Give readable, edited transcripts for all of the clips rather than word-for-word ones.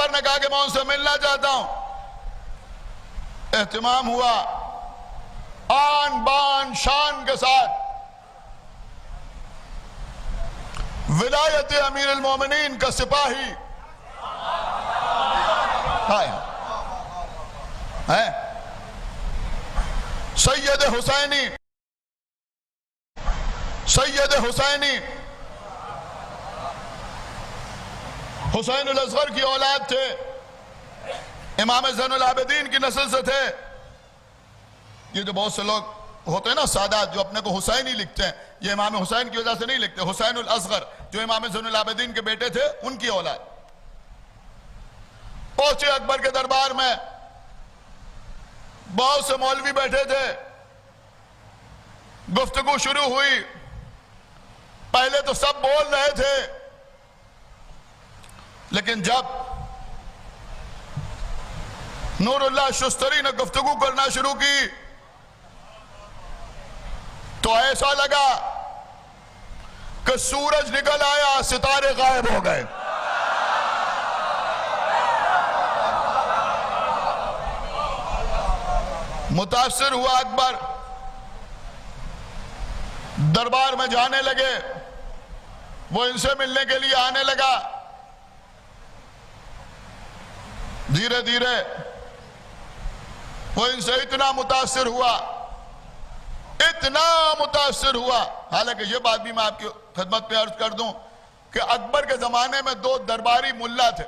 अकबर ने कहा कि मैं उनसे मिलना चाहता हूं। एहतिमाम हुआ, आन बान शान के साथ विलायत अमीर अल मोमिनीन का सिपाही है सैयद हुसैनी हुसैन अल असगर की औलाद थे, इमाम ज़ैनुल आबिदीन की नस्ल से थे। ये जो बहुत से लोग होते हैं ना सादात, जो अपने को हुसैन ही लिखते हैं, ये इमाम हुसैन की वजह से नहीं लिखते। हुसैन अल असगर जो इमाम ज़ैनुल आबिदीन के बेटे थे, उनकी औलाद पहुंचे अकबर के दरबार में। बहुत से मौलवी बैठे थे, गुफ्तगू शुरू हुई। पहले तो सब बोल रहे थे, लेकिन जब नूरुल्लाह शुस्तरी ने गुफ्तगू करना शुरू की तो ऐसा लगा कि सूरज निकल आया, सितारे गायब हो गए। मुतासिर हुआ अकबर, दरबार में जाने लगे। वो इनसे मिलने के लिए आने लगा। धीरे धीरे वो इनसे इतना मुतासिर हुआ। हालांकि ये बात भी मैं आपकी खिदमत पे अर्ज कर दूं कि अकबर के जमाने में दो दरबारी मुल्ला थे।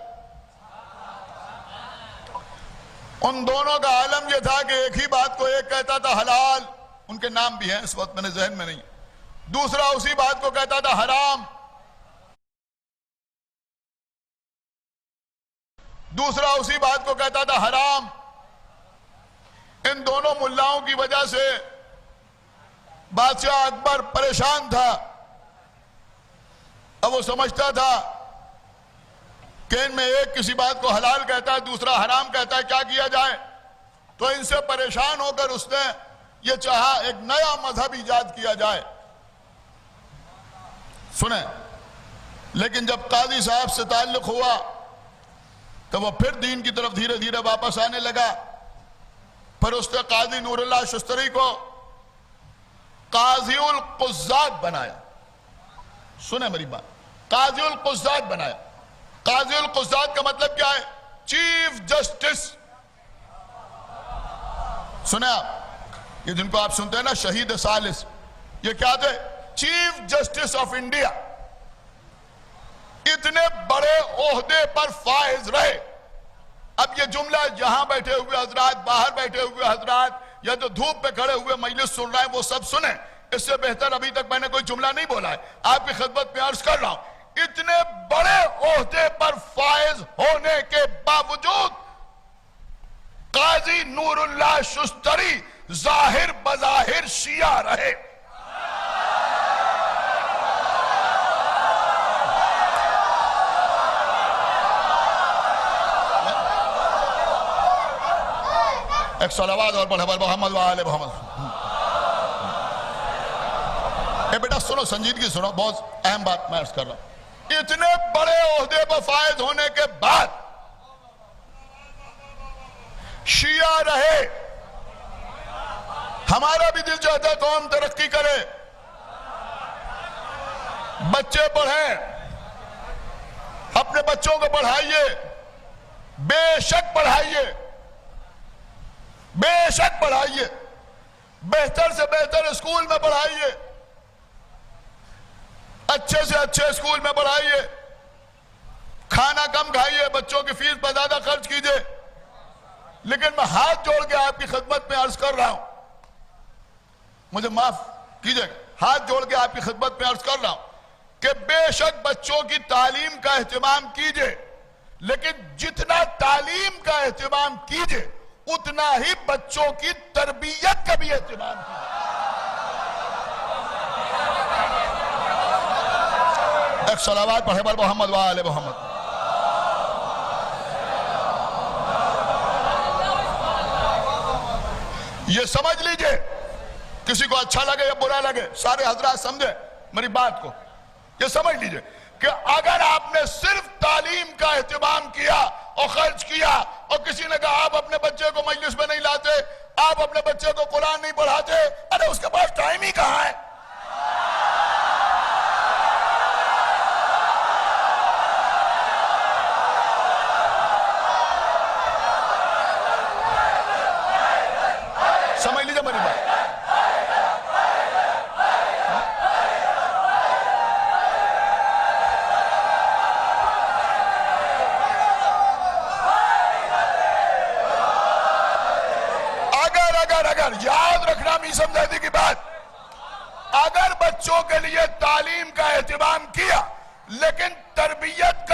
उन दोनों का आलम यह था कि एक ही बात को एक कहता था हलाल, उनके नाम भी हैं इस वक्त मेरे जहन में नहीं, दूसरा उसी बात को कहता था हराम, दूसरा उसी बात को कहता था हराम। इन दोनों मुल्लाओं की वजह से बादशाह अकबर परेशान था। अब वो समझता था कि इनमें एक किसी बात को हलाल कहता है, दूसरा हराम कहता है, क्या किया जाए। तो इनसे परेशान होकर उसने ये चाहा एक नया मजहब इजाद किया जाए। सुने, लेकिन जब काजी साहब से ताल्लुक हुआ तो वो फिर दीन की तरफ धीरे धीरे वापस आने लगा। फिर उसने काजी नूरुल्लाह शुस्तरी को काज़ीउल कुज़्ज़ात बनाया। सुने मेरी बात, काज़ीउल कुज़्ज़ात बनाया। काज़ीउल कुज़्ज़ात का मतलब क्या है? Chief justice. सुने आप, ये जिनको आप सुनते हैं ना शहीद सालिस, ये क्या थे? Chief justice of India. इतने बड़े ओहदे पर फाइज रहे। अब ये जुमला यहां बैठे हुए हजरात, बाहर बैठे हुए हजरात, या जो धूप पे खड़े हुए मजलिस सुन रहे हैं, वो सब सुने। इससे बेहतर अभी तक मैंने कोई जुमला नहीं बोला है। आपकी खिदमत में अर्ज कर रहा हूं, इतने बड़े ओहदे पर फाइज होने के बावजूद काजी नूरुल्लाह शुस्तरी जाहिर बजाहिर शिया रहे। एक सलावत और बढ़ा मोहम्मद वाले मोहम्मद। बेटा सुनो, संजीदगी सुनो, बहुत अहम बात मैं अर्ज कर रहा हूं। इतने बड़े ओहदे पर फायज होने के बाद शिया रहे। हमारा भी दिल चाहता है कौम तरक्की करे, बच्चे पढ़े, अपने बच्चों को पढ़ाइए, बेशक पढ़ाइए, बेशक पढ़ाइए, बेहतर से बेहतर स्कूल में पढ़ाइए, अच्छे से अच्छे स्कूल में पढ़ाइए, खाना कम खाइए, बच्चों की फीस पर ज्यादा खर्च कीजिए। लेकिन मैं हाथ जोड़ के आपकी खिदमत में अर्ज कर रहा हूं, मुझे माफ कीजिएगा, हाथ जोड़ के आपकी खिदमत में अर्ज कर रहा हूं कि बेशक बच्चों की तालीम का एहतमाम कीजिए, लेकिन जितना तालीम का एहतमाम कीजिए उतना ही बच्चों की तरबियत का भी एहतमाम कीजिए। एक सलावत पढ़े बर मोहम्मद वाले मोहम्मद। ये समझ लीजिए, किसी को अच्छा लगे या बुरा लगे, सारे हजरात समझे मेरी बात को। ये समझ लीजिए कि अगर आपने सिर्फ तालीम का एहतमाम किया और खर्च किया, और किसी ने कहा आप अपने बच्चे को मजलिस में नहीं लाते, आप अपने बच्चे को कुरान नहीं पढ़ाते, अरे उसके पास टाइम ही कहां है। समझ लीजिए मेरी बात। अगर याद रखना मीसमजादी की बात, अगर बच्चों के लिए तालीम का एहतमाम किया लेकिन तरबियत